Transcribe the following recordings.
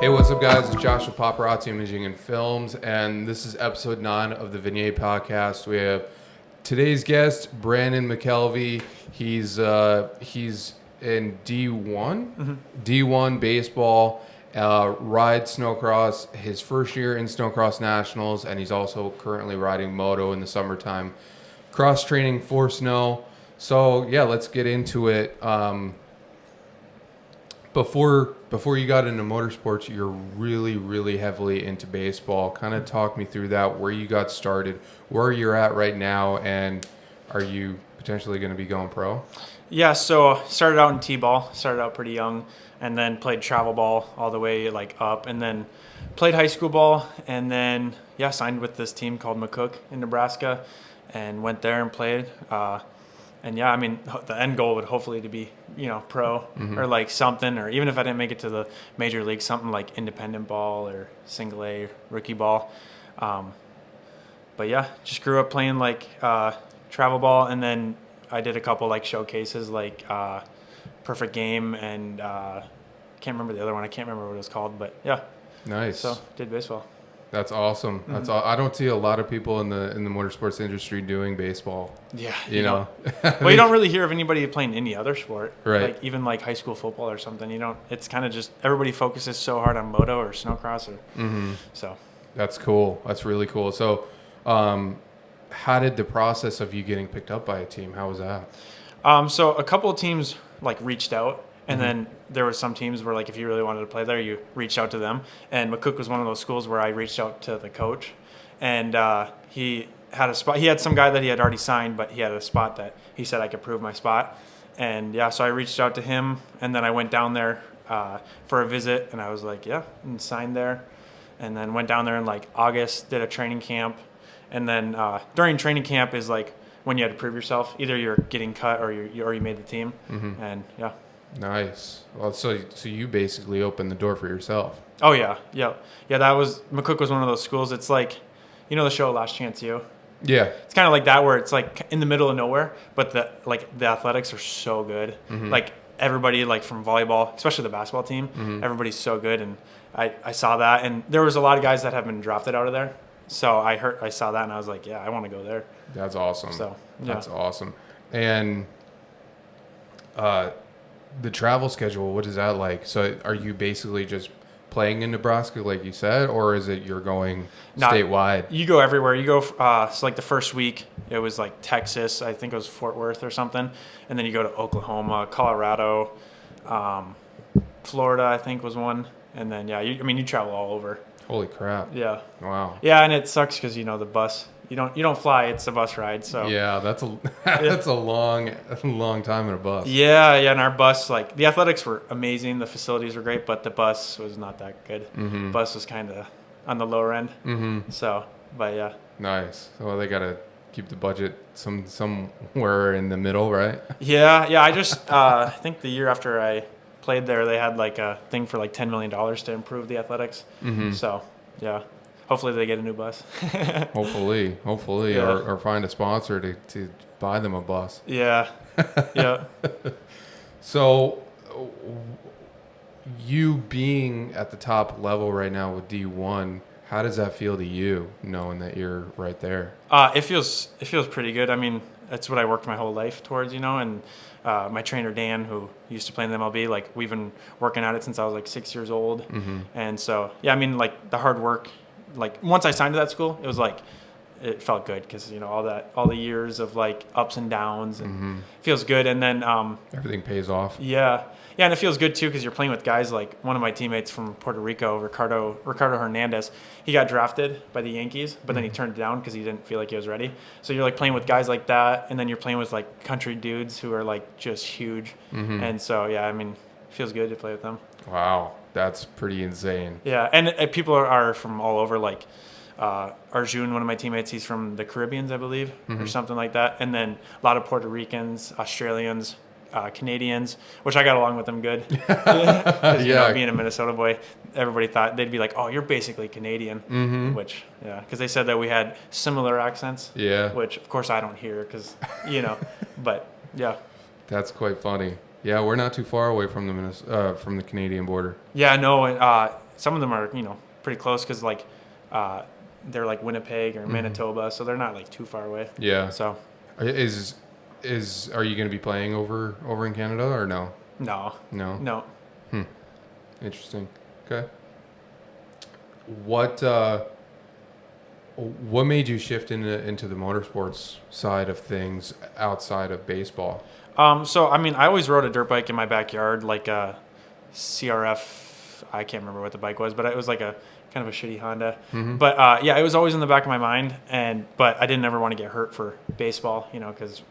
Hey, what's up, guys? It's Josh with Paparazzi Imaging and Films, and this is episode 9 of the Vignette podcast. We have today's guest, Brandon McKelvey. He's in D1, D1 baseball, rides snowcross, his first year in snowcross nationals, and he's also currently riding moto in the summertime, cross training for snow. So yeah, let's get into it. Before you got into motorsports, you're really heavily into baseball. Kind of talk me through that, where you got started, where you're at right now, and are you potentially going to be going pro? Yeah, so started out in T-ball, started out pretty young, and then played travel ball all the way up, and then played high school ball, and then signed with this team called McCook in Nebraska, and went there and played. The end goal would hopefully to be, pro or like something, or even if I didn't make it to the major league, something like independent ball or single A rookie ball. Just grew up playing travel ball, and then I did a couple showcases Perfect Game and can't remember the other one. I can't remember what it was called, but yeah. Nice. So did baseball. That's awesome. That's I don't see a lot of people in the motorsports industry doing baseball. Yeah, you know. Well, you don't really hear of anybody playing any other sport, right? Even high school football or something. You don't. It's kind of just everybody focuses so hard on moto or snowcross, or so. That's cool. That's really cool. So, how did the process of you getting picked up by a team? How was that? So a couple of teams reached out. And then there were some teams where, if you really wanted to play there, you reached out to them. And McCook was one of those schools where I reached out to the coach. And he had a spot. He had some guy that he had already signed, but he had a spot that he said I could prove my spot. And, so I reached out to him. And then I went down there for a visit. And I was and signed there. And then went down there in, August, did a training camp. And then during training camp is, when you had to prove yourself. Either you're getting cut or you made the team. And, yeah. Nice. Well, so you basically opened the door for yourself. Oh yeah. That was McCook was one of those schools. It's the show Last Chance U. Yeah. It's kind of like that, where it's in the middle of nowhere, but the athletics are so good. Everybody from volleyball, especially the basketball team, everybody's so good, and I saw that, and there was a lot of guys that have been drafted out of there. So I saw that, and I was I want to go there. That's awesome. So that's awesome. And the travel schedule, what is that like? So are you basically just playing in Nebraska, like you said, or is it you're going statewide? You go everywhere. You go, the first week, it was Texas, I think it was Fort Worth or something. And then you go to Oklahoma, Colorado, Florida, I think was one. And then, you travel all over. Holy crap. Yeah. Wow. Yeah, and it sucks because, the bus. You don't fly, it's a bus ride. So yeah, that's a long time in a bus. Yeah, and our bus, the athletics were amazing, the facilities were great, but the bus was not that good. Bus was kind of on the lower end. So, but yeah. Nice. Well, they gotta keep the budget somewhere in the middle, right? Yeah. I just I think the year after I played there, they had a thing for $10 million to improve the athletics. So yeah. Hopefully they get a new bus. Hopefully, yeah. or find a sponsor to buy them a bus. Yeah. So, you being at the top level right now with D1, how does that feel to you, knowing that you're right there? It feels pretty good. I mean, that's what I worked my whole life towards, and my trainer Dan, who used to play in the MLB, we've been working at it since I was 6 years old, and so the hard work. Once I signed to that school, it was it felt good because all the years of ups and downs, and it feels good. And then everything pays off. Yeah, and it feels good too because you're playing with guys one of my teammates from Puerto Rico, Ricardo Hernandez. He got drafted by the Yankees, but then he turned it down because he didn't feel like he was ready. So you're playing with guys like that, and then you're playing with country dudes who are just huge. And so it feels good to play with them. Wow. That's pretty insane. Yeah, and people are from all over. Arjun, one of my teammates, he's from the Caribbeans, I believe, or something like that. And then a lot of Puerto Ricans, Australians, Canadians, which I got along with them good. Being a Minnesota boy, everybody thought they'd be oh, you're basically Canadian, which, because they said that we had similar accents. Yeah. Which, of course, I don't hear because, but, yeah. That's quite funny. Yeah, we're not too far away from from the Canadian border. Yeah, no, some of them are, pretty close because, like, they're like Winnipeg or Manitoba, so they're not like too far away. Yeah. So are you going to be playing over in Canada or no? no. No. Interesting. Okay. What made you shift into the motorsports side of things outside of baseball? So I mean, I always rode a dirt bike in my backyard, like a CRF. I can't remember what the bike was, but it was like a kind of a shitty Honda. Mm-hmm. But yeah, it was always in the back of my mind, but I didn't ever want to get hurt for baseball, because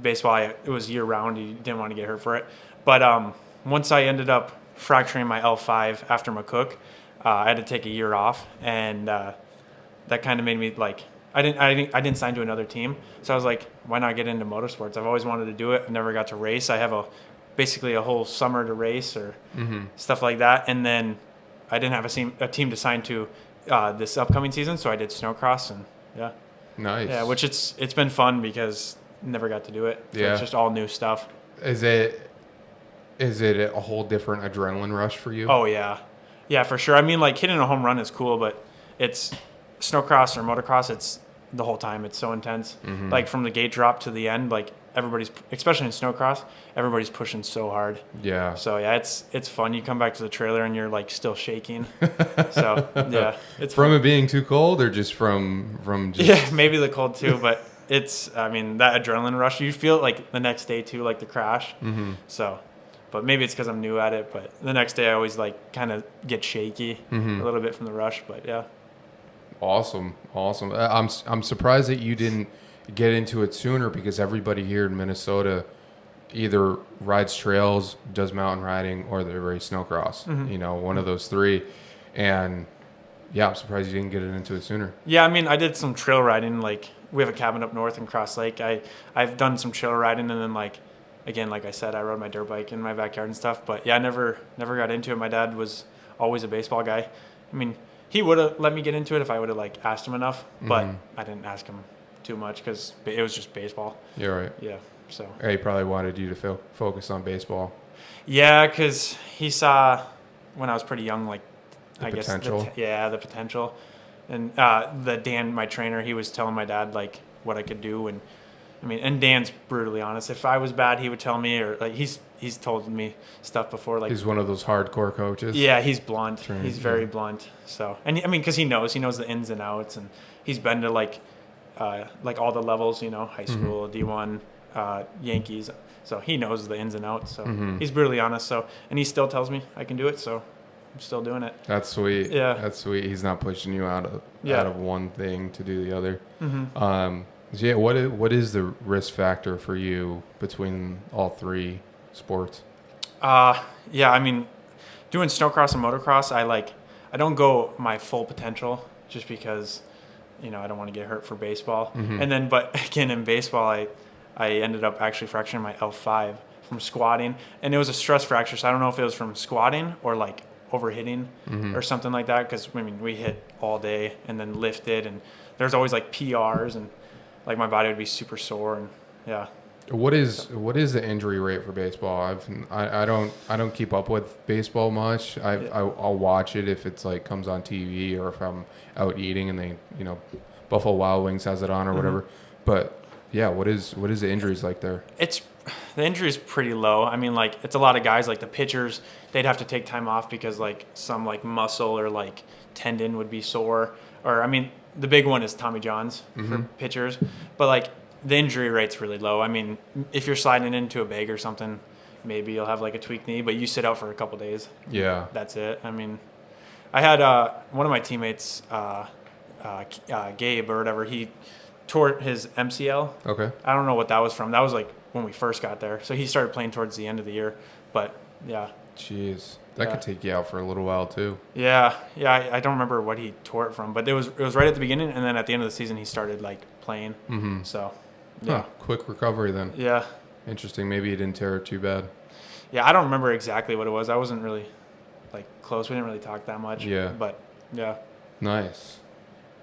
baseball it was year round. You didn't want to get hurt for it. But once I ended up fracturing my L5 after McCook, I had to take a year off, and that kind of made me like I didn't sign to another team, so I was like, why not get into motorsports? I've always wanted to do it. I never got to race. I have basically a whole summer to race or stuff like that, and then I didn't have a team to sign to this upcoming season, so I did snowcross, and yeah, nice. Yeah, which it's been fun because never got to do it. So yeah, it's just all new stuff. Is it a whole different adrenaline rush for you? Oh yeah, for sure. I mean, like hitting a home run is cool, but it's snowcross or motocross. It's the whole time. It's so intense. Mm-hmm. Like from the gate drop to the end, like everybody's, especially in snowcross, everybody's pushing so hard. Yeah. So yeah, it's fun. You come back to the trailer and you're like still shaking. So yeah, it's from fun. it being too cold or just from just... Yeah, maybe the cold too, but I mean, that adrenaline rush, you feel it like the next day too, like the crash. Mm-hmm. So, but maybe it's because I'm new at it, but the next day I always like kind of get shaky a little bit from the rush, but yeah. Awesome. I'm surprised that you didn't get into it sooner, because everybody here in Minnesota either rides trails, does mountain riding, or they race snowcross. One of those three. And yeah, I'm surprised you didn't get into it sooner. Yeah, I mean, I did some trail riding. Like we have a cabin up north in Cross Lake. I've done some trail riding, and then like I said, I rode my dirt bike in my backyard and stuff. But yeah, I never got into it. My dad was always a baseball guy. I mean, he would have let me get into it if I would have like asked him enough, but I didn't ask him too much because it was just baseball. You're right. Yeah. So. Yeah, he probably wanted you to focus on baseball. Yeah, because he saw when I was pretty young, like the I potential. guess the potential, and Dan, my trainer, he was telling my dad like what I could do, and I mean, and Dan's brutally honest. If I was bad, he would tell me, or like he's told me stuff before. Like he's one of those hardcore coaches. Yeah, he's blunt. Trained, he's very blunt. So, and I mean, because he knows the ins and outs, and he's been to like all the levels, high school, D1, Yankees. So he knows the ins and outs. So he's brutally honest. So, and he still tells me I can do it. So I'm still doing it. That's sweet. Yeah, that's sweet. He's not pushing you out of one thing to do the other. Yeah, what is the risk factor for you between all three sports? Yeah, I mean, doing snowcross and motocross, I don't go my full potential just because, I don't want to get hurt for baseball. And then, but again, in baseball, I ended up actually fracturing my L5 from squatting, and it was a stress fracture. So I don't know if it was from squatting or like overhitting or something like that. Because I mean, we hit all day and then lifted, and there's always like PRs, and like my body would be super sore, and yeah. What is the injury rate for baseball? I don't keep up with baseball much. I'll watch it if it's like comes on TV, or if I'm out eating and they Buffalo Wild Wings has it on or whatever. But yeah, what is the injuries like there? The injury is pretty low. I mean, like it's a lot of guys like the pitchers, they'd have to take time off because like some like muscle or like tendon would be sore, or I mean the big one is Tommy John's for pitchers, but like the injury rate's really low. I mean, if you're sliding into a bag or something, maybe you'll have like a tweaked knee, but you sit out for a couple days. Yeah. That's it. I mean, I had one of my teammates, Gabe or whatever, he tore his MCL. Okay. I don't know what that was from. That was like when we first got there. So he started playing towards the end of the year. But yeah. Jeez. That could take you out for a little while too. Yeah. I don't remember what he tore it from, but it was right at the beginning, and then at the end of the season he started like playing. So yeah. Quick recovery then. Yeah. Interesting. Maybe he didn't tear it too bad. Yeah, I don't remember exactly what it was. I wasn't really like close. We didn't really talk that much. Yeah. But yeah. Nice.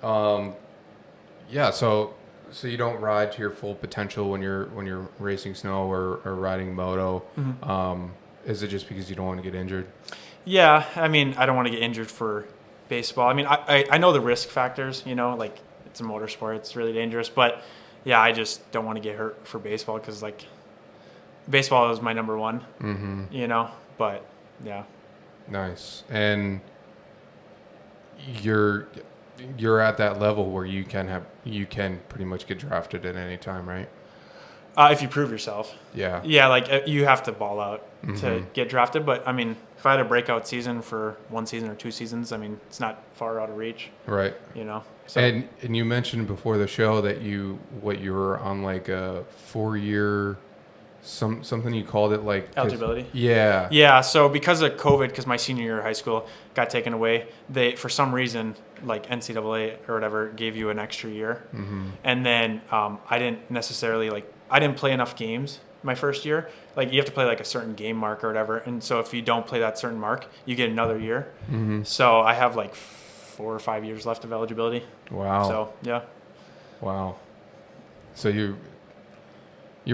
Yeah, so so you don't ride to your full potential when you're racing snow or riding moto. Is it just because you don't want to get injured? Yeah, I mean, I don't want to get injured for baseball. I mean, I know the risk factors, like it's a motorsport, it's really dangerous, but yeah, I just don't want to get hurt for baseball because like baseball is my number one, but yeah. Nice. And you're at that level where you can pretty much get drafted at any time, right? If you prove yourself. Yeah. Yeah, like you have to ball out to get drafted. But I mean, if I had a breakout season for 1 season or 2 seasons, I mean, it's not far out of reach. Right. So. And you mentioned before the show that you were on like a 4-year something you called it like eligibility. Yeah. Yeah. So because of COVID, because my senior year of high school got taken away, they for some reason like NCAA or whatever gave you an extra year, and then I didn't play enough games my first year. Like you have to play like a certain game mark or whatever, and so if you don't play that certain mark, you get another year. So I have like 4 or 5 years left of eligibility. Wow. So yeah. Wow. So you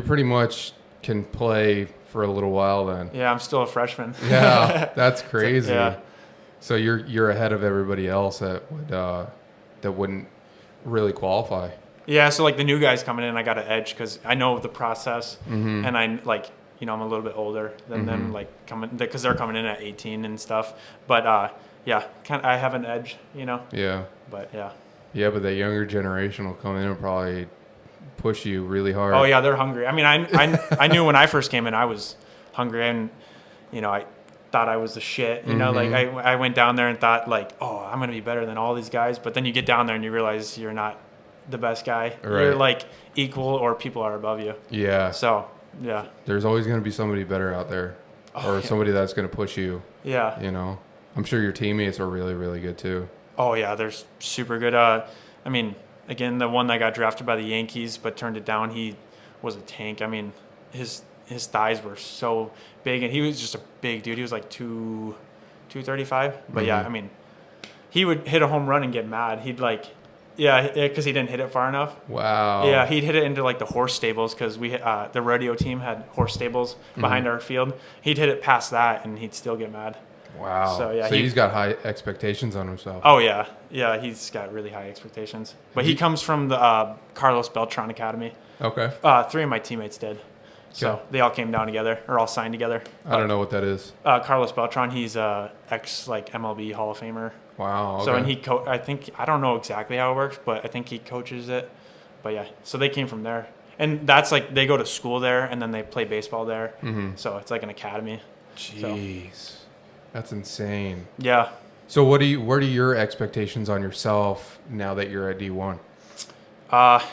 pretty much can play for a little while then. Yeah, I'm still a freshman. Yeah, that's crazy. So, yeah. So you're ahead of everybody else that wouldn't really qualify. Yeah, so like the new guys coming in, I got an edge because I know the process, and I like I'm a little bit older than them, like because they're coming in at 18 and stuff. But I have an edge, Yeah. But yeah. Yeah, but that younger generation will come in and probably push you really hard. Oh yeah, they're hungry. I mean, I knew when I first came in, I was hungry, and I thought I was the shit. Like I went down there and thought like, oh, I'm gonna be better than all these guys. But then you get down there and you realize you're not the best guy. Right. You're like equal, or people are above you. Yeah. So yeah. There's always gonna be somebody better out there, or somebody that's gonna push you. Yeah. I'm sure your teammates are really, really good too. Oh yeah, they're super good. I mean, again, the one that got drafted by the Yankees but turned it down, he was a tank. I mean, his thighs were so big, and he was just a big dude. He was like 235. But yeah, I mean, he would hit a home run and get mad. He'd like, because he didn't hit it far enough. Wow. Yeah, he'd hit it into like the horse stables because we the rodeo team had horse stables behind our field. He'd hit it past that, and he'd still get mad. Wow. So yeah, he's got high expectations on himself. Oh yeah, he's got really high expectations. But he comes from the Carlos Beltran Academy. Okay. 3 of my teammates did, so they all came down together, or all signed together. I don't know what that is. Carlos Beltran, he's ex like MLB Hall of Famer. Wow. Okay. So and I don't know exactly how it works, but I think he coaches it. But yeah, so they came from there, and that's like they go to school there, and then they play baseball there. So it's like an academy. Jeez. So. That's insane. Yeah. So what are your expectations on yourself now that you're at D1?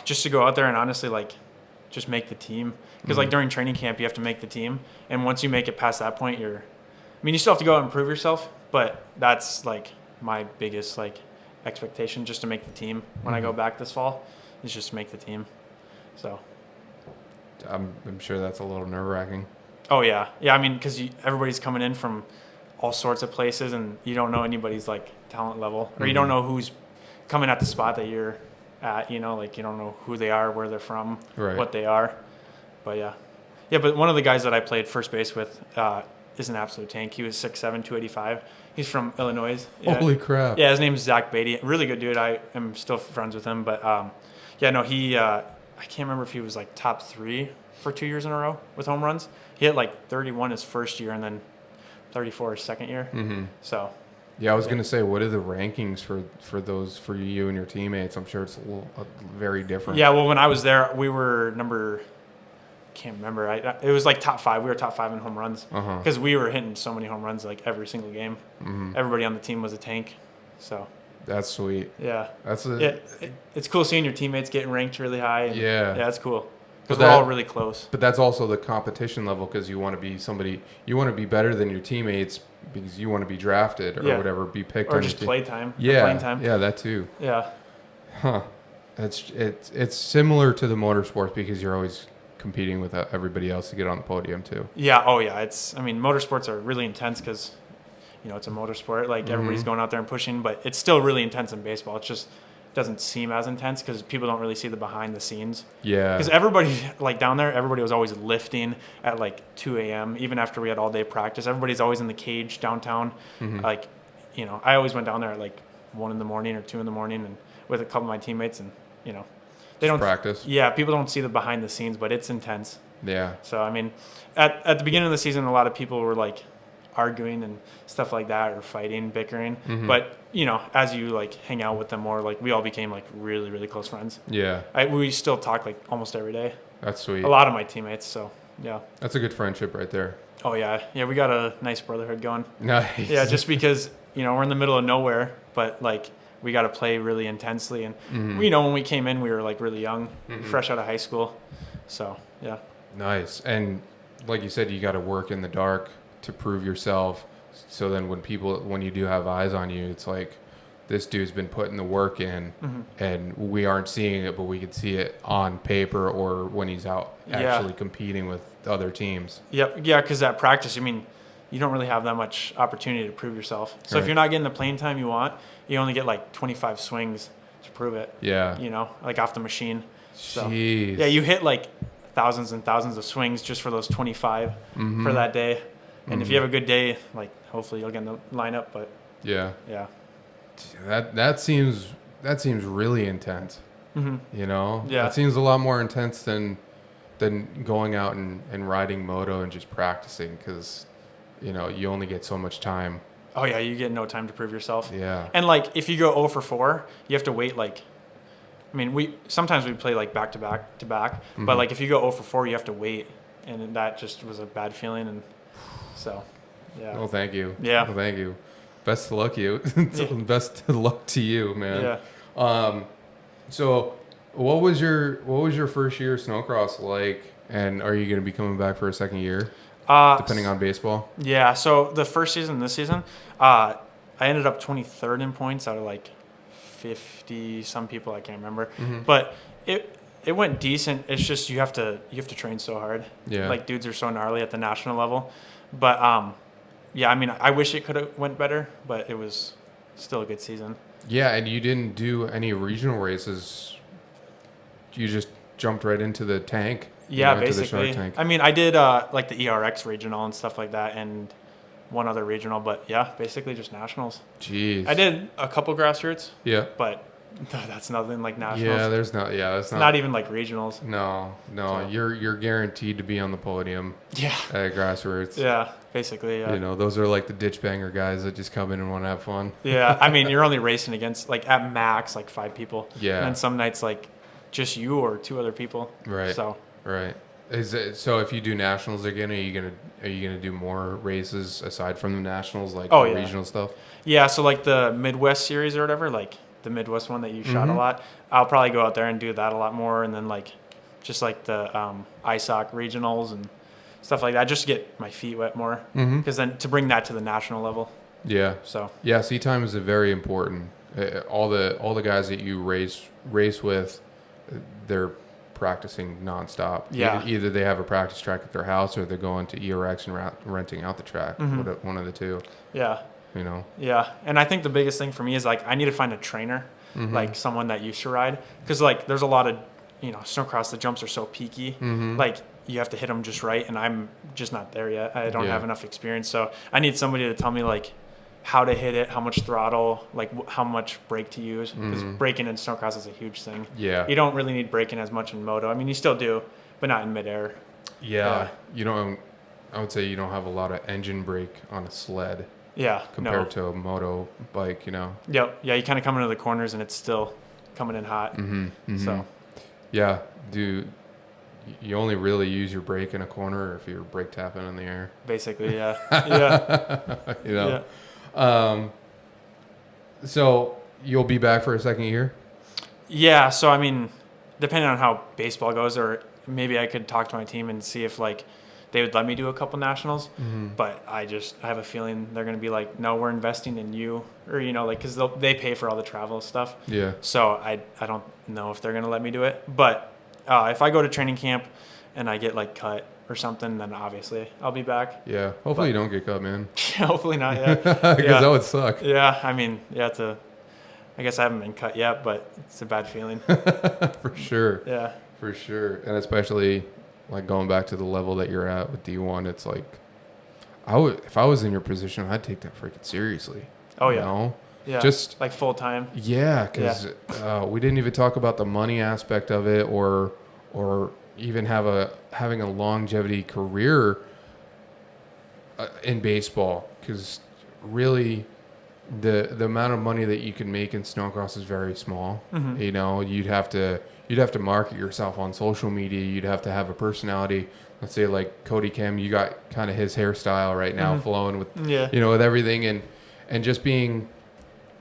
Just to go out there and honestly like just make the team. Because like during training camp you have to make the team. And once you make it past that point, you still have to go out and prove yourself, but that's like my biggest like expectation, just to make the team when I go back this fall, is just to make the team. So I'm sure that's a little nerve-wracking. Oh yeah. Yeah, I mean, because everybody's coming in from all sorts of places, and you don't know anybody's like talent level, or you don't know who's coming at the spot that you're at, like you don't know who they are, where they're from, what they are. But yeah, but one of the guys that I played first base with is an absolute tank. He was 6'7", 285. He's from Illinois. Yeah. Holy crap. Yeah, his name's Zach Beatty. Really good dude. I am still friends with him, but he I can't remember if he was like top 3 for 2 years in a row with home runs. He hit like 31 his first year, and then 34 his second year. So yeah, I was gonna say, what are the rankings for you and your teammates? I'm sure it's very different. Yeah, well, when I was there, we were can't remember. It was like top 5. We were top 5 in home runs because we were hitting so many home runs like every single game. Everybody on the team was a tank. So that's sweet. Yeah, it's cool seeing your teammates getting ranked really high. And yeah, it's cool. Because we're all really close. But that's also the competition level, because you want to be you want to be better than your teammates because you want to be drafted or whatever, be picked or on just play time. Yeah, playing time. Yeah, that too. Yeah. Huh. It's similar to the motorsports because you're always competing with everybody else to get on the podium too. Yeah. Oh yeah. Motorsports are really intense because, it's a motorsport. Like everybody's going out there and pushing, but it's still really intense in baseball. It's just doesn't seem as intense because people don't really see the behind the scenes. Yeah. Because everybody, like down there, everybody was always lifting at like 2 a.m. Even after we had all day practice, everybody's always in the cage downtown. Like, you know, I always went down there at like 1 in the morning or 2 in the morning and with a couple of my teammates, and you know, they don't practice. Yeah, people don't see the behind the scenes, but it's intense. Yeah. So I mean, at the beginning of the season, a lot of people were like arguing and stuff like that, or fighting, bickering. But you know, as you like hang out with them more, like we all became like really, really close friends. Yeah. We still talk like almost every day. That's sweet. A lot of my teammates. So yeah. That's a good friendship right there. Oh yeah, yeah. We got a nice brotherhood going. Nice. Yeah, just because you know we're in the middle of nowhere, but like we got to play really intensely, and you know when we came in, we were like really young, fresh out of high school. So yeah. Nice. And like you said, you got to work in the dark to prove yourself. So then when you do have eyes on you, it's like, this dude's been putting the work in and we aren't seeing it, but we can see it on paper or when he's out actually competing with other teams. Yep. Yeah. Cause at practice, I mean, you don't really have that much opportunity to prove yourself. So if you're not getting the playing time you want, you only get like 25 swings to prove it. Yeah. You know, like off the machine. So, jeez. yeah. You hit like thousands and thousands of swings just for those 25 for that day. And if you have a good day, like hopefully you'll get in the lineup. But yeah, that seems really intense. You know, yeah, that seems a lot more intense than going out and riding moto and just practicing, because you know you only get so much time. Oh yeah, you get no time to prove yourself. Yeah, and like if you go 0 for 4, you have to wait like. I mean, sometimes we play like back to back, but like if you go 0 for 4, you have to wait, and that just was a bad feeling. And so, yeah. Well, thank you. Yeah. Well, thank you. Best of luck, you. Best of luck to you, man. Yeah. So, what was your first year of snowcross like, and are you going to be coming back for a second year, depending on baseball? Yeah. So the first season, this season, I ended up 23rd in points out of like 50 some people, I can't remember, but it went decent. It's just you have to train so hard. Yeah. Like dudes are so gnarly at the national level, but yeah. I mean, I wish it could have went better, but it was still a good season. Yeah, and you didn't do any regional races. You just jumped right into the tank. Yeah, basically. Tank. I mean, I did like the ERX regional and stuff like that, and one other regional, but yeah, basically just nationals. Jeez. I did a couple grassroots. Yeah. But that's nothing like nationals. Yeah, that's not even like regionals. No. So. You're guaranteed to be on the podium. Yeah. At grassroots. Yeah, basically. Yeah. You know, those are like the ditch banger guys that just come in and want to have fun. Yeah, I mean, you're only racing against like at max like 5 people. Yeah. And then some nights like just you or 2 other people. Right. So. Right. So if you do nationals again, are you gonna do more races aside from the nationals, like regional stuff? Yeah. So like the Midwest series or whatever, like the Midwest one that you shot a lot, I'll probably go out there and do that a lot more, and then like just like the ISOC regionals and stuff like that, just to get my feet wet more, because then to bring that to the national level. Yeah. So. Yeah, seat time is very important. All the guys that you race with, they're practicing nonstop. Yeah. Either they have a practice track at their house or they're going to ERX and renting out the track. One of the two. Yeah. You know. Yeah, and I think the biggest thing for me is like I need to find a trainer, like someone that used to ride, because like there's a lot of snowcross, the jumps are so peaky, like you have to hit them just right, and I'm just not there yet. I don't have enough experience, so I need somebody to tell me like how to hit it, how much throttle, like how much brake to use, because braking in snowcross is a huge thing. Yeah. You don't really need braking as much in moto. I mean, you still do, but not in midair. Yeah. I would say you don't have a lot of engine brake on a sled. Yeah. Compared to a moto bike, Yeah. Yeah. You kind of come into the corners and it's still coming in hot. So. Yeah. You only really use your brake in a corner if you're brake tapping in the air. Basically, yeah. Yeah. Yeah. So you'll be back for a second year? Yeah. So, I mean, depending on how baseball goes, or maybe I could talk to my team and see if like they would let me do a couple nationals, but I have a feeling they're going to be like, no, we're investing in you, or, like, cause they pay for all the travel stuff. Yeah. So I don't know if they're going to let me do it, but, if I go to training camp and I get like cut or something, then obviously I'll be back. Yeah. Hopefully you don't get cut, man. Hopefully not. Yeah. Because that would suck. Yeah. I mean, yeah, I guess I haven't been cut yet, but it's a bad feeling. For sure. Yeah. For sure. And especially like going back to the level that you're at with D1, it's like if I was in your position, I'd take that freaking seriously. Oh yeah. You know? Yeah. Just like full time. Yeah, because we didn't even talk about the money aspect of it, or even having a longevity career in baseball. Because really, the amount of money that you can make in snowcross is very small. Mm-hmm. You know, you'd have to market yourself on social media. You'd have to have a personality. Let's say like Cody Kim, you got kind of his hairstyle right now, flowing with with everything, and just being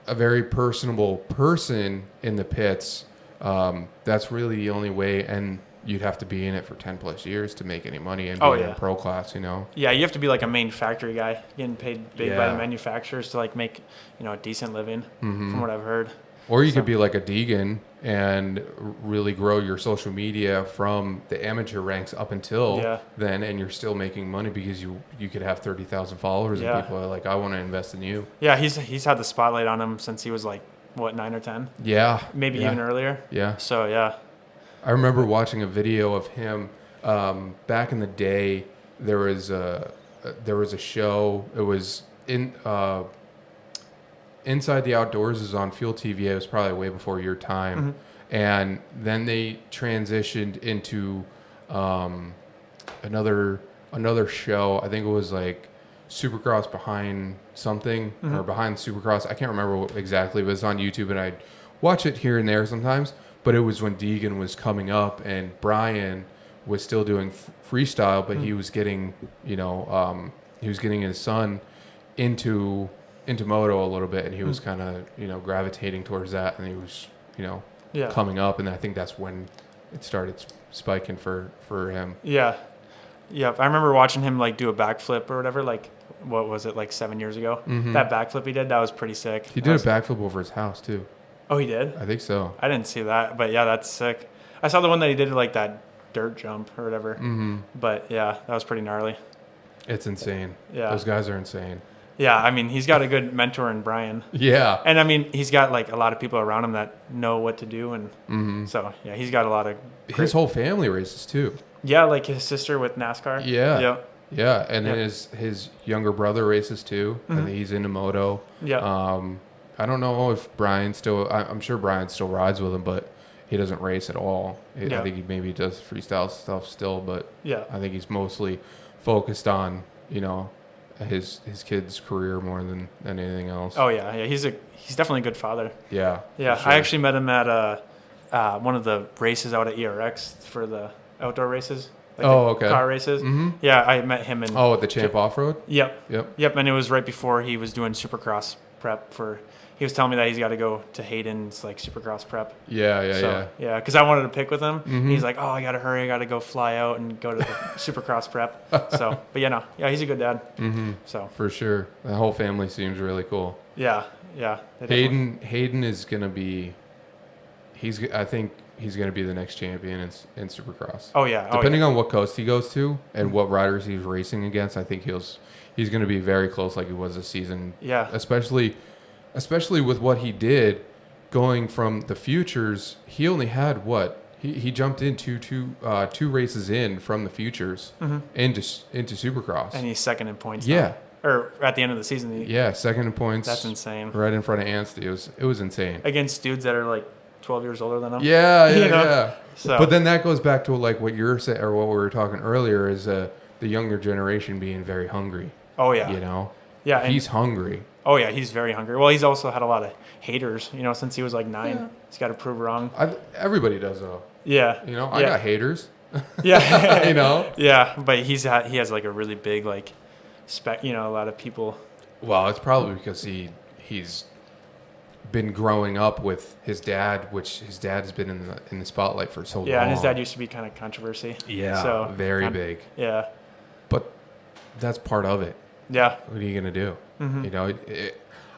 a very personable person in the pits. That's really the only way, and you'd have to be in it for 10 plus years to make any money and be in pro class, you know? Yeah, you have to be like a main factory guy, getting paid big by the manufacturers to like make, a decent living, from what I've heard. Or you could be like a Deegan and really grow your social media from the amateur ranks up until then, and you're still making money because you could have 30,000 followers and people are like, I want to invest in you. Yeah, he's had the spotlight on him since he was like, 9 or 10? Yeah. Maybe even earlier. Yeah. So, yeah. I remember watching a video of him back in the day. There was a show. It was in Inside the Outdoors is on Fuel TV. It was probably way before your time. And then they transitioned into another show. I think it was like Supercross Behind something or Behind Supercross. I can't remember what exactly, but it's on YouTube, and I'd watch it here and there sometimes. But it was when Deegan was coming up and Brian was still doing freestyle, but he was getting, his son into moto a little bit, and he was kind of, gravitating towards that, and he was, coming up, and I think that's when it started spiking for him. Yeah. Yeah. I remember watching him like do a backflip or whatever, like, what was it, like 7 years ago? That backflip he did, that was pretty sick. He did a backflip over his house too. Oh, he did? I think so. I didn't see that, but yeah, that's sick. I saw the one that he did like that dirt jump or whatever. But yeah, that was pretty gnarly. It's insane. Yeah. Those guys are insane. Yeah, I mean, he's got a good mentor in Brian. Yeah. And I mean, he's got like a lot of people around him that know what to do, and so yeah, he's got a lot of his whole family races too. Yeah, like his sister with NASCAR. Yeah. Yep. Yeah, and then his younger brother races too, and he's into moto. Yeah. I don't know if Brian still. I'm sure Brian still rides with him, but he doesn't race at all. I think he maybe does freestyle stuff still, but I think he's mostly focused on his kid's career more than anything else. Oh yeah, he's definitely a good father. Yeah. Yeah, sure. I actually met him at one of the races out at ERX for the outdoor races. Like okay. Car races. Yeah, I met him in. At the Champ Off Road. Yep. And it was right before he was doing Supercross prep for. He was telling me that he's got to go to Hayden's like Supercross prep. Yeah. Yeah, because I wanted to pick with him. He's like, oh, I got to hurry. I got to go fly out and go to the Supercross prep. So, but he's a good dad. So for sure, the whole family seems really cool. Yeah. Hayden is gonna be. I think he's gonna be the next champion in Supercross. Oh yeah. Depending on what coast he goes to and what riders he's racing against, I think he's gonna be very close, like he was this season. Yeah. Especially with what he did, going from the futures, he only had what he jumped into two races in from the futures into Supercross, and he's second in points. Yeah, now. Or at the end of the season. Second in points. That's insane. Right in front of Anstey, it was insane against dudes that are like 12 years older than him. Yeah. So. But then that goes back to like what you're saying, or what we were talking earlier, is the younger generation being very hungry. Oh yeah. Yeah, he's hungry. Oh yeah, he's very hungry. Well, he's also had a lot of haters, since he was like 9. Yeah. He's got to prove wrong. Everybody does though. Yeah. I got haters. Yeah. Yeah, but he has like a really big like a lot of people. Well, it's probably because he's been growing up with his dad, which his dad has been in the spotlight for so long. Yeah, and his dad used to be kind of controversy. Yeah, so very big. Yeah. But that's part of it. Yeah. What are you going to do?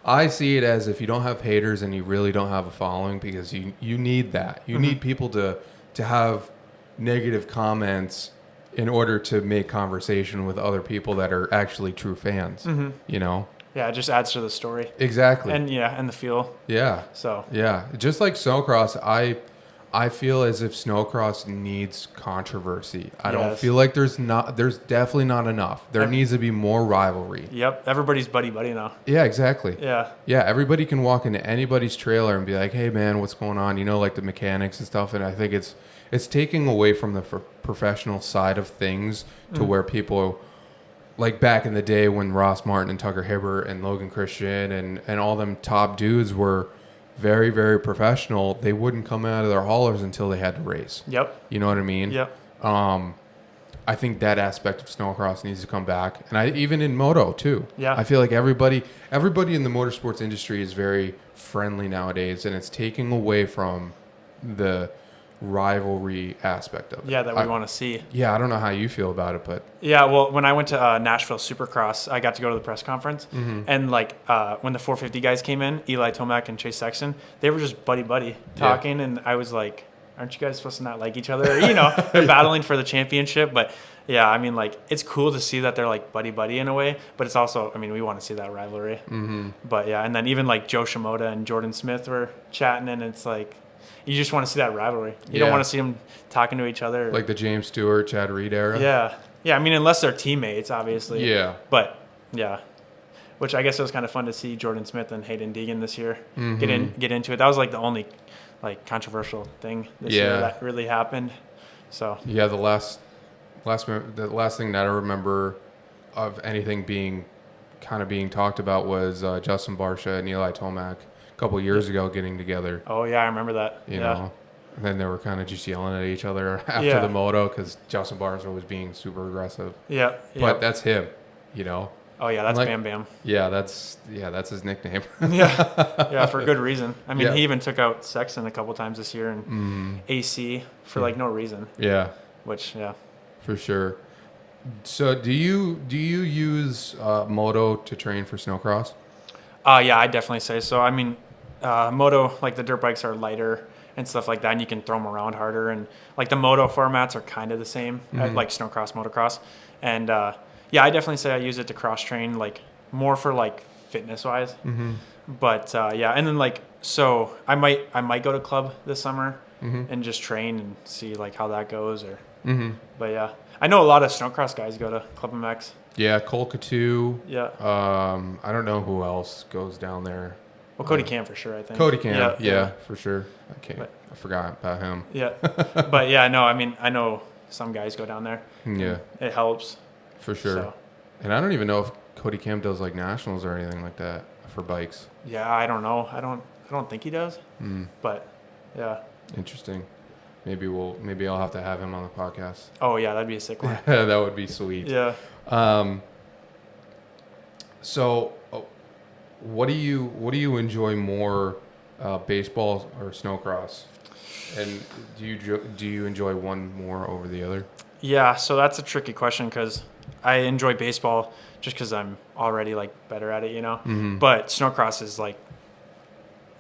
I see it as if you don't have haters and you really don't have a following, because you need that. You need people to have negative comments in order to make conversation with other people that are actually true fans, you know? Yeah, it just adds to the story. Exactly. And and the feel. Yeah. So. Yeah. Just like snowcross, I feel as if snowcross needs controversy. I don't feel like there's definitely not enough. There needs to be more rivalry. Yep. Everybody's buddy now. Yeah, exactly. Yeah. Yeah, everybody can walk into anybody's trailer and be like, "Hey man, what's going on?" You know, like the mechanics and stuff, and I think it's taking away from the professional side of things to where people, like back in the day when Ross Martin and Tucker Hibbert and Logan Christian and all them top dudes were very, very professional, they wouldn't come out of their haulers until they had to race. Yep. You know what I mean? Yep. I think that aspect of snowcross needs to come back. And even in moto too. Yeah. I feel like everybody in the motorsports industry is very friendly nowadays, and it's taking away from the rivalry aspect of it. Yeah, that we want to see. Yeah, I don't know how you feel about it, but yeah, well, when I went to Nashville Supercross, I got to go to the press conference, and like when the 450 guys came in, Eli Tomac and Chase Sexton, they were just buddy talking, and I was like, aren't you guys supposed to not like each other? You know, they're battling for the championship, but yeah, I mean, like, it's cool to see that they're like buddy in a way, but it's also, I mean, we want to see that rivalry. But yeah, and then even like Joe Shimoda and Jordan Smith were chatting, and it's like, you just want to see that rivalry. You don't want to see them talking to each other. Like the James Stewart, Chad Reed era? Yeah. Yeah, I mean, unless they're teammates, obviously. Yeah. But, yeah. Which I guess it was kind of fun to see Jordan Smith and Hayden Deegan this year get into it. That was like the only like controversial thing this year that really happened. So yeah, the last thing that I remember of anything being talked about was Justin Barcia and Eli Tomac a couple years ago getting together. Oh yeah, I remember that. You know, and then they were kind of just yelling at each other after the moto because Justin Barcia was being super aggressive. Yeah, but that's him, you know. Oh yeah, that's like, Bam Bam. Yeah, that's his nickname. yeah, for good reason. I mean, he even took out Sexton a couple times this year in AC for like no reason. Yeah. Which for sure. So do you use moto to train for snowcross? Yeah, I definitely say so. I mean, moto, like the dirt bikes are lighter and stuff like that, and you can throw them around harder. And like the moto formats are kind of the same, like snowcross, motocross. And yeah, I definitely say I use it to cross train, like more for like fitness wise. But yeah, and then like so I might go to club this summer and just train and see like how that goes. Or but yeah, I know a lot of snowcross guys go to Club MX. Yeah, Cole Coutu. Yeah. I don't know who else goes down there. Well, Cody Cam for sure, I think. Cody Cam, yeah, for sure. I forgot about him. Yeah. But yeah, no, I mean, I know some guys go down there. Yeah. It helps. For sure. So. And I don't even know if Cody Cam does like nationals or anything like that for bikes. Yeah, I don't know. I don't think he does. But yeah. Interesting. Maybe I'll have to have him on the podcast. Oh yeah, that'd be a sick one. That would be sweet. Yeah. So what do you enjoy more, baseball or snowcross? And do you enjoy one more over the other? Yeah, so that's a tricky question because I enjoy baseball just because I'm already like better at it, you know. But snowcross is like,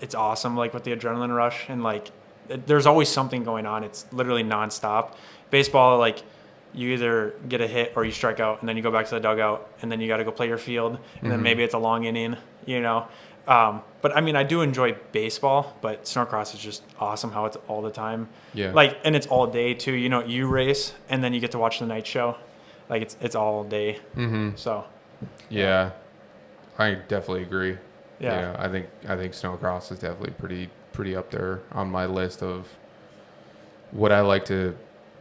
it's awesome, like with the adrenaline rush and like there's always something going on. It's literally nonstop. Baseball, like you either get a hit or you strike out and then you go back to the dugout and then you got to go play your field and then maybe it's a long inning, you know. But I mean, I do enjoy baseball, but snowcross is just awesome how it's all the time. Yeah. Like, and it's all day too. You know, you race and then you get to watch the night show. Like it's all day. So. Yeah, I definitely agree. Yeah. I think snowcross is definitely pretty up there on my list of what I like to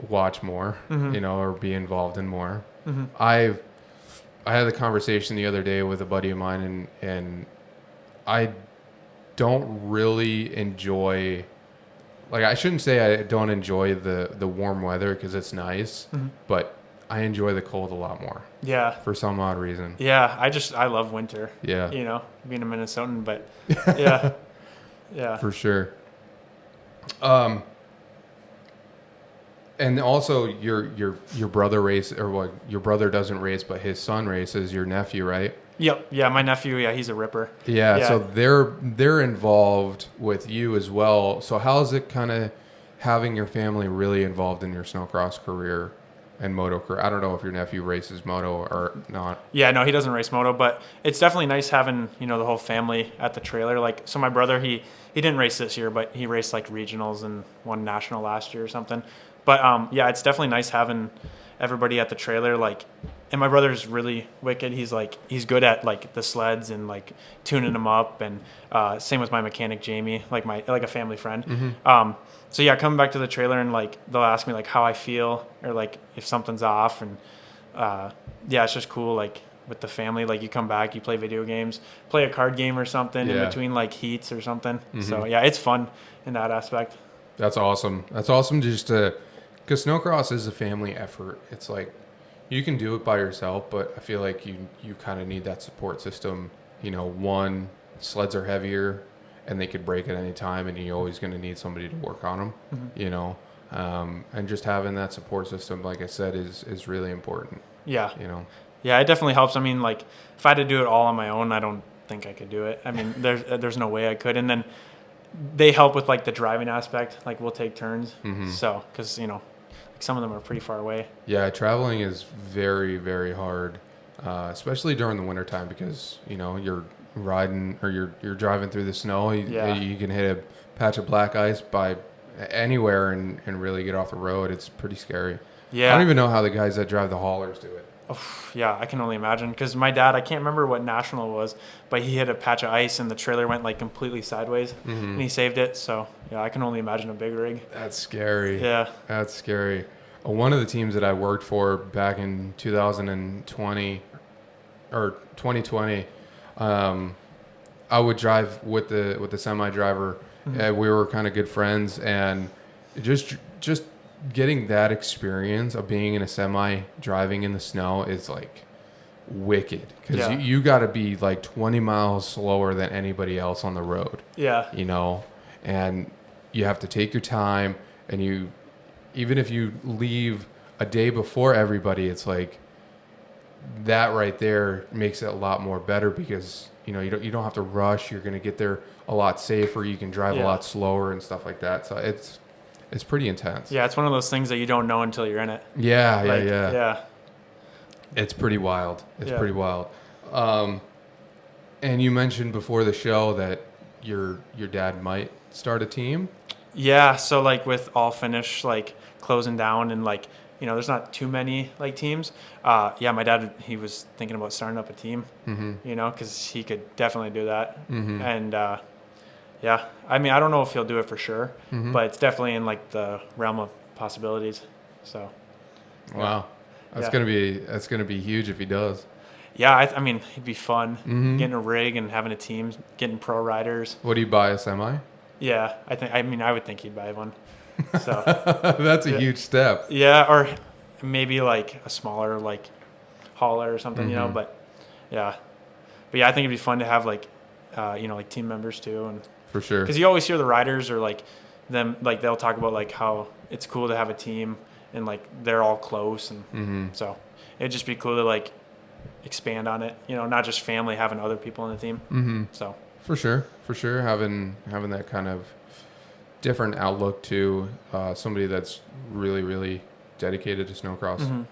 watch more, you know, or be involved in more. I had a conversation the other day with a buddy of mine, and I don't really enjoy, like, I shouldn't say I don't enjoy the warm weather because it's nice, but I enjoy the cold a lot more. Yeah. For some odd reason. Yeah, I love winter. Yeah. You know, being a Minnesotan, but yeah. Yeah. For sure. And also your brother your brother doesn't race, but his son races, your nephew, right? Yep. Yeah, my nephew, he's a ripper. Yeah. So they're involved with you as well. So how is it kind of having your family really involved in your snowcross career? and moto career. I don't know if your nephew races moto or not. Yeah, no, he doesn't race moto, but it's definitely nice having, the whole family at the trailer. Like, so my brother, he didn't race this year, but he raced like regionals and won national last year or something. But yeah, it's definitely nice having everybody at the trailer. Like, and my brother's really wicked. He's good at like the sleds and like tuning them up, and same with my mechanic Jamie, like a family friend. So yeah, coming back to the trailer and like they'll ask me like how I feel or like if something's off, and yeah, it's just cool. Like with the family, like you come back, you play video games, play a card game or something in between like heats or something. So yeah, it's fun in that aspect. That's awesome. That's awesome just to, because snowcross is a family effort. It's like you can do it by yourself, but I feel like you kind of need that support system. One, sleds are heavier and they could break at any time, and you're always going to need somebody to work on them, and just having that support system, like I said, is really important. Yeah. Yeah, it definitely helps. I mean, like if I had to do it all on my own, I don't think I could do it. I mean, there's no way I could. And then they help with like the driving aspect. Like we'll take turns. So, because, some of them are pretty far away. Yeah, traveling is very, very hard, especially during the wintertime because, you're riding or you're driving through the snow. You can hit a patch of black ice by anywhere and really get off the road. It's pretty scary. Yeah. I don't even know how the guys that drive the haulers do it. Oh, yeah, I can only imagine because my dad, I can't remember what national it was, but he hit a patch of ice and the trailer went like completely sideways and he saved it. So yeah, I can only imagine a big rig. That's scary. Yeah. That's scary. One of the teams that I worked for back in 2020 or 2020, I would drive with the semi driver. We were kind of good friends, and just getting that experience of being in a semi driving in the snow is like wicked because you got to be like 20 miles slower than anybody else on the road. Yeah. And you have to take your time, and even if you leave a day before everybody, it's like that right there makes it a lot more better because you don't have to rush. You're going to get there a lot safer. You can drive a lot slower and stuff like that. So it's pretty intense. Yeah, it's one of those things that you don't know until you're in it. Yeah. It's pretty wild. It's pretty wild. And you mentioned before the show that your dad might start a team. Yeah, so like with All Finish like closing down and like there's not too many like teams. My dad, he was thinking about starting up a team. Because he could definitely do that. And yeah, I mean, I don't know if he'll do it for sure, but it's definitely in like the realm of possibilities. So, wow, that's gonna be huge if he does. Yeah, I mean, it'd be fun getting a rig and having a team, getting pro riders. Would he buy a semi? Yeah, I would think he'd buy one. So that's a huge step. Yeah, or maybe like a smaller like hauler or something, But yeah, I think it'd be fun to have like like team members too, and for sure. Because you always hear the riders or like them like they'll talk about like how it's cool to have a team and like they're all close, and so it'd just be cool to like expand on it, not just family, having other people in the team. So for sure having that kind of different outlook to somebody that's really, really dedicated to snowcross.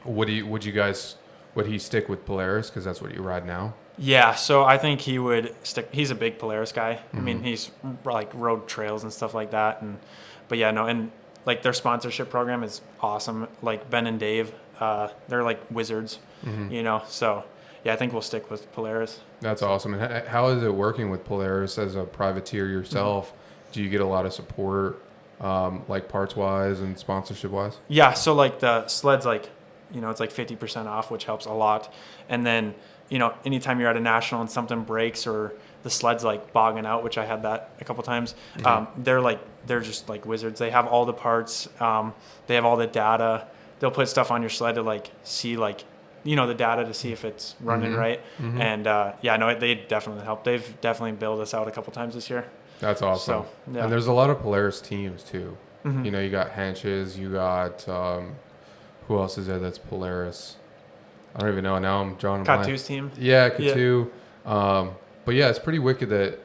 Would he stick with Polaris because that's what you ride now? Yeah, so I think he would stick. He's a big Polaris guy. I mean, he's like rode trails and stuff like that. And like their sponsorship program is awesome. Like Ben and Dave, they're like wizards, So yeah, I think we'll stick with Polaris. That's awesome. And how is it working with Polaris as a privateer yourself? Do you get a lot of support, like parts wise and sponsorship wise? Yeah, so like the sleds, like it's like 50% off, which helps a lot. And then anytime you're at a national and something breaks or the sled's like bogging out, which I had that a couple times, they're just like wizards. They have all the parts. They have all the data. They'll put stuff on your sled to like see like, the data to see if it's running right. And they definitely help. They've definitely bailed us out a couple times this year. That's awesome. So, yeah. And there's a lot of Polaris teams too. You got Henches, you got, who else is there that's Polaris? I don't even know. Now I'm drawing a blank. Katu's team. Yeah, Katu. Yeah. But yeah, it's pretty wicked that,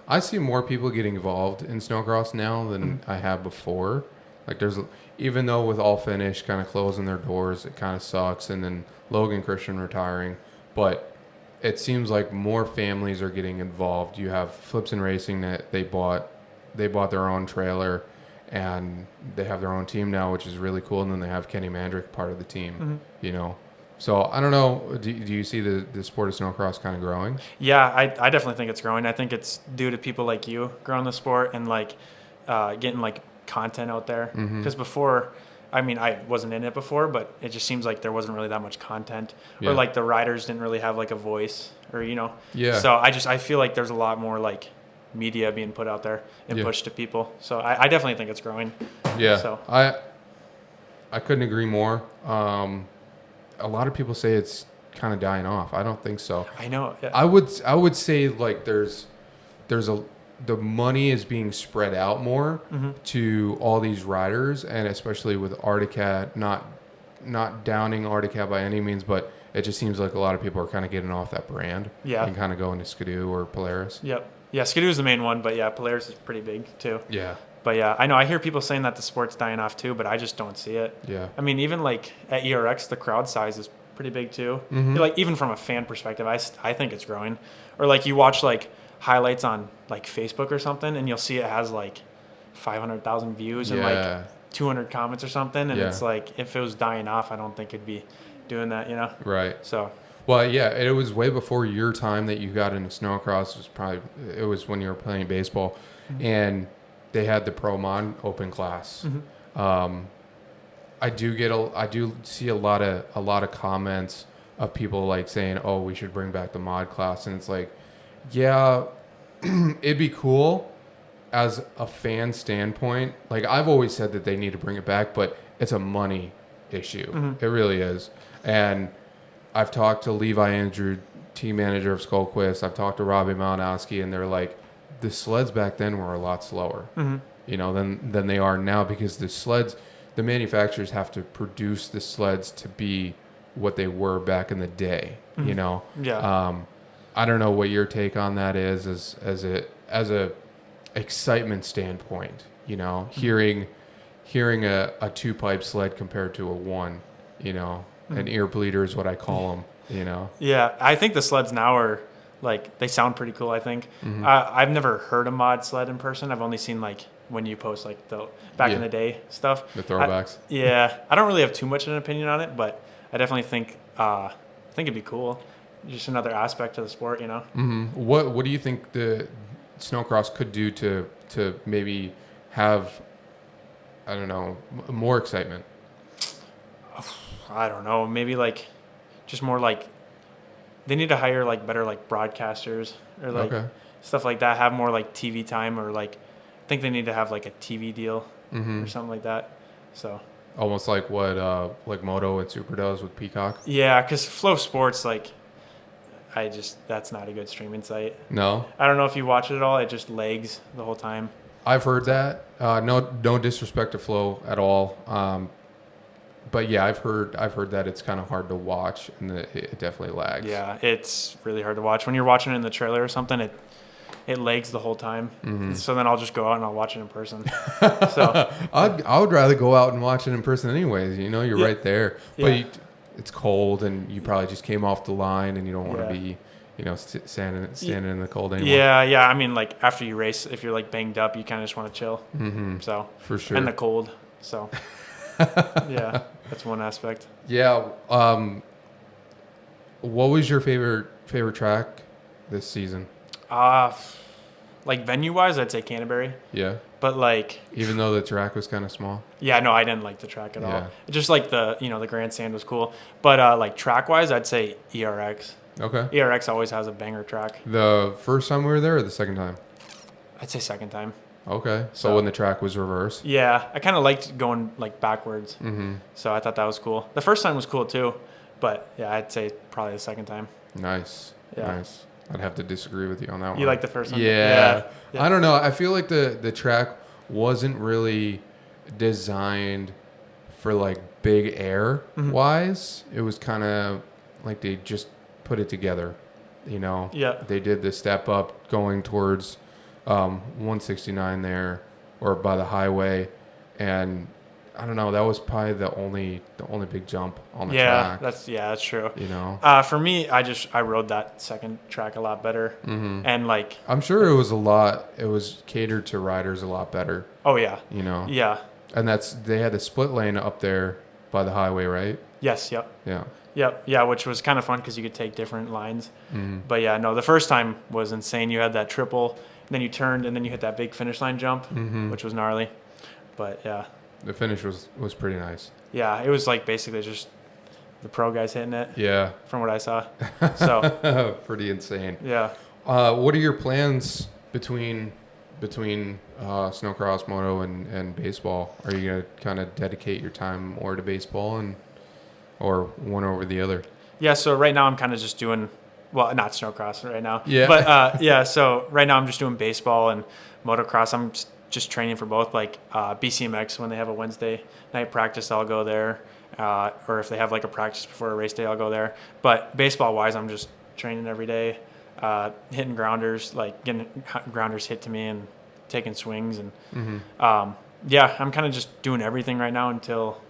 I see more people getting involved in snowcross now than I have before. Like there's, even though with All Finish kind of closing their doors, it kind of sucks. And then Logan Christian retiring, but it seems like more families are getting involved. You have Flips and Racing that they bought their own trailer, and they have their own team now, which is really cool. And then they have Kenny Mandrick part of the team, you know. So I don't know. Do you see the sport of snowcross kind of growing? Yeah, I definitely think it's growing. I think it's due to people like you growing the sport and like getting like content out there. Because before, I mean, I wasn't in it before, but it just seems like there wasn't really that much content, or like the riders didn't really have like a voice, or you know. Yeah. So I feel like there's a lot more like media being put out there and pushed to people. So I definitely think it's growing. Yeah. So I couldn't agree more. A lot of people say it's kind of dying off. I don't think so. I know. Yeah. I would say like the money is being spread out more to all these riders, and especially with Arctic, not downing Arctic by any means, but it just seems like a lot of people are kind of getting off that brand. Yeah. And kind of going to Skidoo or Polaris. Yep. Yeah, Skidoo is the main one, but yeah, Polaris is pretty big too. Yeah. But yeah, I know. I hear people saying that the sport's dying off too, but I just don't see it. Yeah. I mean, even like at ERX, the crowd size is pretty big too. Like even from a fan perspective, I think it's growing. Or like you watch like highlights on like Facebook or something, and you'll see it has like 500,000 views and like 200 comments or something, and it's like if it was dying off, I don't think it'd be doing that, you know? Right. So. Well, yeah, it was way before your time that you got into snowcross. It was when you were playing baseball, and they had the Pro Mod Open class. I do see a lot of comments of people like saying, "Oh, we should bring back the mod class," and it's like, yeah, it'd be cool as a fan standpoint. Like I've always said that they need to bring it back, but it's a money issue. It really is. And I've talked to Levi Andrew, team manager of Skullquist. I've talked to Robbie Malinowski, and they're like, the sleds back then were a lot slower, you know, than they are now, because the manufacturers have to produce the sleds to be what they were back in the day, you know? Yeah. I don't know what your take on that is as a excitement standpoint, you know, hearing a two-pipe sled compared to a one, you know, an ear bleeder is what I call them, you know? Yeah, I think the sleds now are, like, they sound pretty cool, I think. I've never heard a mod sled in person. I've only seen, like, when you post, like, the back in the day stuff. The throwbacks. I don't really have too much of an opinion on it, but I definitely think it'd be cool. Just another aspect to the sport, you know? What do you think the snowcross could do to maybe have, I don't know, more excitement? I don't know. Maybe, like, just more, like, they need to hire, like, better, like, broadcasters or, like, stuff like that. Have more, like, TV time, or, like, I think they need to have, like, a TV deal or something like that. So almost like what like Moto and Super does with Peacock. Yeah, because Flow Sports, like, that's not a good streaming site. No, I don't know if you watch it at all. It just lags the whole time. I've heard that. No disrespect to Flow at all. But yeah, I've heard that it's kind of hard to watch, and it definitely lags. Yeah, it's really hard to watch when you're watching it in the trailer or something. It lags the whole time. So then I'll just go out and I'll watch it in person. So I would rather go out and watch it in person anyways. You know, you're right there. But it's cold, and you probably just came off the line, and you don't want to be, you know, standing in the cold anymore. Yeah. I mean, like, after you race, if you're, like, banged up, you kind of just want to chill. So for sure. And the cold. So yeah, that's one aspect. Yeah. What was your favorite track this season? Like, venue-wise, I'd say Canterbury. Yeah. But, like, even though the track was kind of small. Yeah, no, I didn't like the track at all. Just like the grandstand was cool. But like, track-wise, I'd say ERX. Okay. ERX always has a banger track. The first time we were there, or the second time? I'd say second time. Okay. So when the track was reversed. Yeah, I kind of liked going, like, backwards. So I thought that was cool. The first time was cool too, but yeah, I'd say probably the second time. Nice. Yeah. Nice. I'd have to disagree with you on that one. You like the first one? Yeah. I don't know. I feel like the track wasn't really designed for, like, big air wise. It was kind of like they just put it together, you know? Yeah. They did the step up going towards 169 there, or by the highway, and I don't know. That was probably the only big jump on the Yeah, track. that's true. You know, For me, I rode that second track a lot better, and like I'm sure it was catered to riders a lot better. oh yeah, You know, yeah, and they had the split lane up there by the highway, right? yes, yep. Yeah. Yep, yeah, which was kind of fun because you could take different lines. But yeah, no, the first time was insane. You had that triple, and then you turned, and then you hit that big finish line jump, which was gnarly. But yeah, The finish was pretty nice. yeah, it was like basically just the pro guys hitting it. Yeah. From what I saw. So pretty insane. yeah. What are your plans between snowcross, moto, and baseball? Are you gonna kind of dedicate your time more to baseball or one over the other? Yeah, so right now I'm kind of just doing, well, not snowcross right now. Yeah. But yeah, so right now I'm just doing baseball and motocross. I'm just training for both. Like BCMX, when they have a Wednesday night practice, I'll go there. Or if they have like a practice before a race day, I'll go there. But baseball-wise, I'm just training every day, hitting grounders, like getting grounders hit to me and taking swings. And yeah, I'm kind of just doing everything right now until,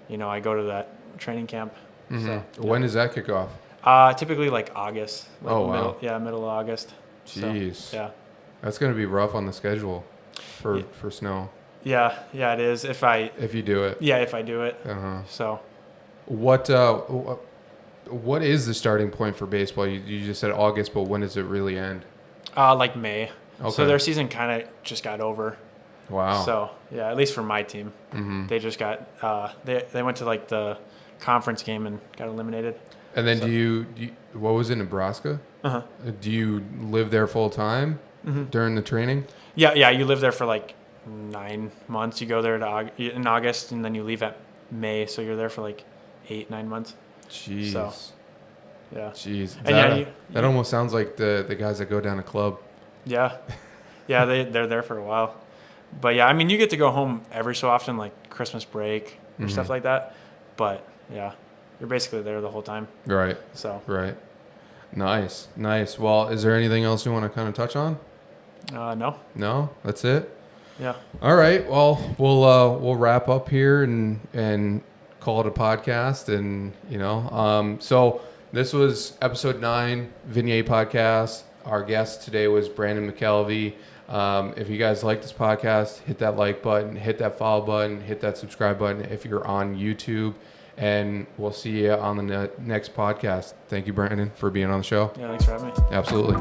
I go to that training camp. So, When does that kick off? typically like August. Like Oh, wow. middle of August. Jeez. So, yeah. That's gonna be rough on the schedule for snow. Yeah, it is. If If you do it. if I do it. So. What is the starting point for baseball? You just said August, but when does it really end? Like May. Okay. So their season kind of just got over. Wow. So yeah, at least for my team, they just got they went to like the conference game and got eliminated. And then do you what was it, Nebraska? Do you live there full time during the training? Yeah. You live there for like 9 months. You go there in August, and then you leave at May. So you're there for like 8-9 months. Jeez. So, yeah. Jeez. And That almost sounds like the guys that go down a club. Yeah. Yeah, they're there for a while. But yeah, I mean, you get to go home every so often, like Christmas break or stuff like that. But yeah, you're basically there the whole time. Right. So. Right. Nice. Well, is there anything else you want to kind of touch on? No. No? That's it? Yeah. All right. Well, we'll wrap up here and call it a podcast. And, so this was episode 9, Vignette Podcast. Our guest today was Brandon McKelvey. If you guys like this podcast, hit that like button, hit that follow button, hit that subscribe button if you're on YouTube. And we'll see you on the next podcast. Thank you, Brandon, for being on the show. Yeah, thanks for having me. Absolutely.